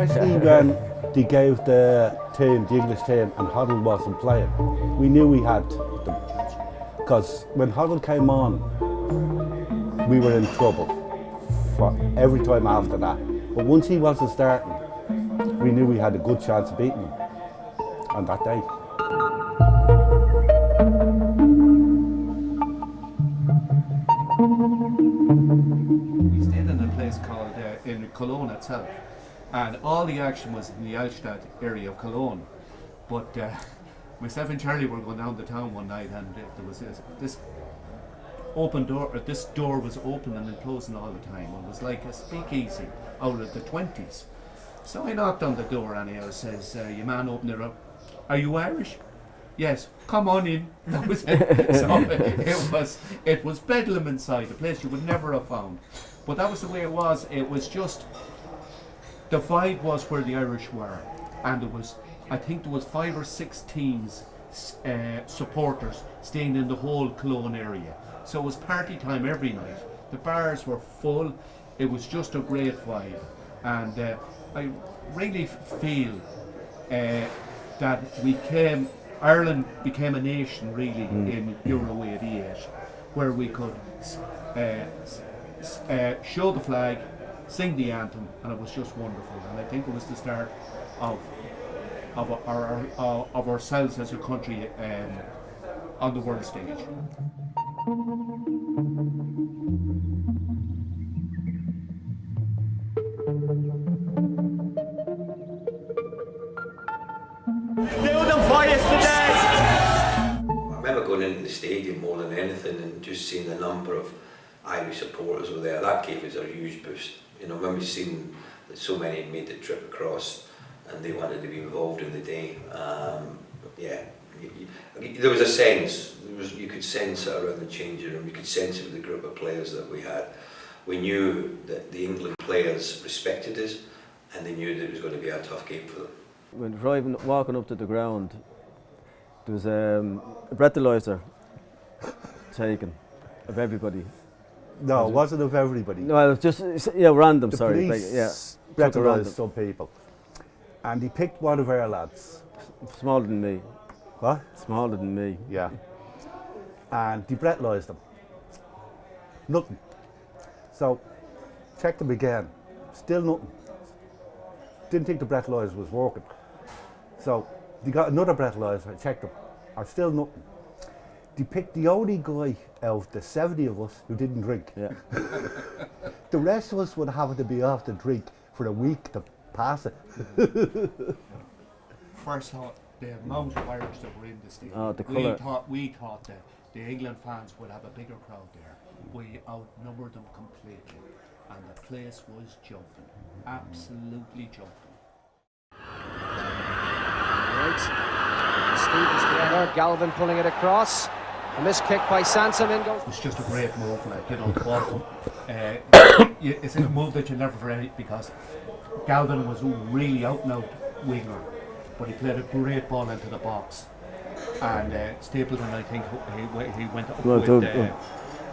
especially when they gave the English team, and Houghton wasn't playing. We knew we had them. Because when Houghton came on, we were in trouble for every time after that. But once he wasn't starting, we knew we had a good chance of beating him on that day. We stayed in a place called, in Cologne itself, and all the action was in the Altstadt area of Cologne. But myself and Charlie were going down the town one night, and there was this open door, or this door was opening and closing all the time. It was like a speakeasy out of the 20s. So I knocked on the door anyhow, says, your man opened it up. Are you Irish? Yes, come on in. That was it. So it was bedlam inside, a place you would never have found. But that was the way it was. It was just, the vibe was where the Irish were. And there was, I think there was 5 or 6 teams, supporters staying in the whole Cologne area. So it was party time every night. The bars were full. It was just a great vibe. And I really feel that Ireland became a nation really in Euro 88, where we could show the flag, sing the anthem, and it was just wonderful. And I think it was the start of ourselves as a country on the world stage. Do them for us today! I remember going into the stadium more than anything and just seeing the number of Irish supporters were there. That gave us a huge boost. You know, when we've seen that so many had made the trip across and they wanted to be involved in the day, there was a sense. You could sense it around the changing room. You could sense it with the group of players that we had. We knew that the England players respected us, and they knew that it was going to be a tough game for them. When walking up to the ground, there was a breathalyzer taken of everybody. No, it wasn't of everybody. No, it was just random. The sorry, police breathalyzed some people, and he picked one of our lads. Smaller than me. What? Smaller than me. Yeah. And he breathalyzed him. Nothing. So checked him again. Still nothing. Didn't think the breathalyzer was working. So they got another breathalyzer, checked him, or still nothing. They picked the only guy out of the 70 of us who didn't drink. Yeah. The rest of us would have to be off the drink for a week to pass it. First thought, the amount of Irish that were in the stadium. Oh, the colour. We thought that the England fans would have a bigger crowd there. We outnumbered them completely, and the place was jumping, absolutely jumping. Right. Stevens together, Galvin pulling it across. A missed kick by Sansom in goes. It's just a great move, like, you know, the ball. It's a move that you'll never forget because Galvin was really out and out winger, but he played a great ball into the box. And Stapleton, I think, he went up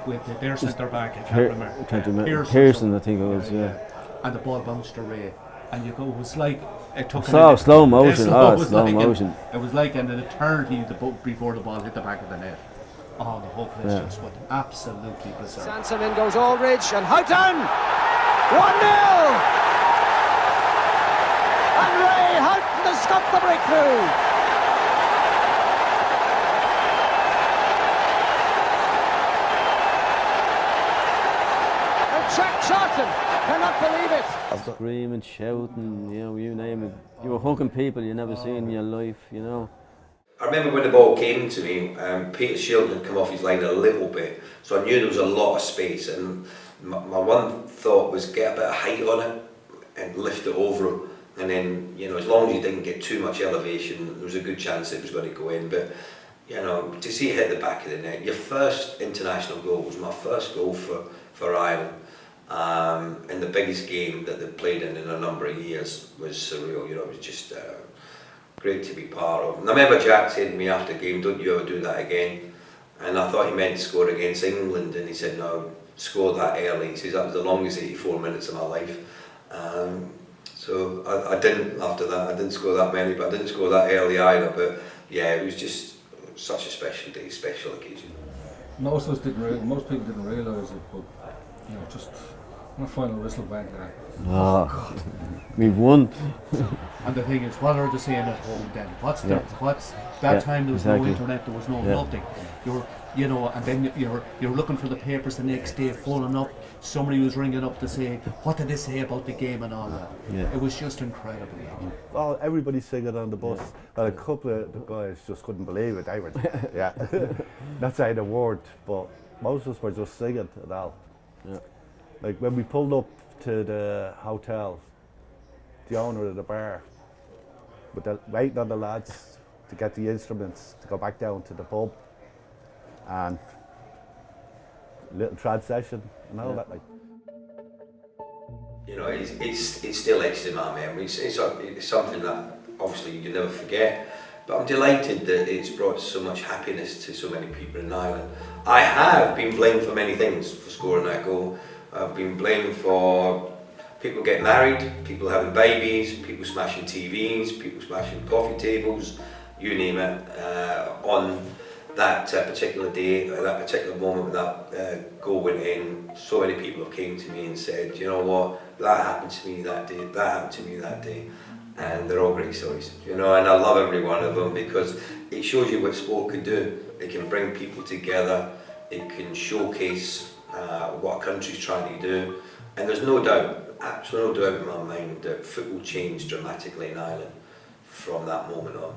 with their centre back. I can't remember. Pearson, I think it was. Yeah. And the ball bounced away, and you go. It was like it took slow motion. Slow motion. It was like an eternity before the ball hit the back of the net. Oh, the whole place just went absolutely bizarre. Sansom in goes Aldridge and Houghton! 1-0! And Ray Houghton has stopped the breakthrough! And Jack Charlton cannot believe it! Screaming, shouting, you name it. You were hugging people you never seen in your life, you know. I remember when the ball came to me, Peter Shilton had come off his line a little bit, so I knew there was a lot of space, and my one thought was get a bit of height on it and lift it over him, and then, you know, as long as you didn't get too much elevation, there was a good chance it was going to go in. But, you know, to see it hit the back of the net, your first international goal was my first goal for Ireland, and the biggest game that they played in a number of years was surreal. You know, it was just great to be part of. And I remember Jack saying to me after the game, "Don't you ever do that again?" And I thought he meant score against England, and he said, "No, score that early." He says that was the longest 84 minutes of my life. So I didn't after that. I didn't score that many, but I didn't score that early either. But yeah, it was just such a special day, special occasion. Most of us didn't. Most people didn't realise it, but you know, just when the final whistle went, Oh, we've won. And the thing is, what are they saying at home then? What's Yeah. that time there was no Exactly. internet, there was no Yeah. nothing. You know, and then you're looking for the papers the next day, phoning up. Somebody was ringing up to say, what did they say about the game and all that. Yeah. It was just incredible. Oh, everybody singing on the bus. Well, a couple of the guys just couldn't believe it. They were, yeah, not saying a word, but most of us were just singing and all. Yeah. Like when we pulled up to the hotel, the owner of the bar, waiting on the lads to get the instruments to go back down to the pub, and little trad session and all that. Like, You know, it's still etched in my memory. It's something that obviously you never forget. But I'm delighted that it's brought so much happiness to so many people in Ireland. I have been blamed for many things for scoring that goal. I've been blamed for people getting married, people having babies, people smashing TVs, people smashing coffee tables, you name it, on that particular day, that particular moment when that goal went in. So many people have came to me and said, you know what, that happened to me that day, that happened to me that day. And they're all great stories, you know, and I love every one of them because it shows you what sport can do. It can bring people together, it can showcase what a country's trying to do, and there's no doubt, absolutely no doubt in my mind that football changed dramatically in Ireland from that moment on.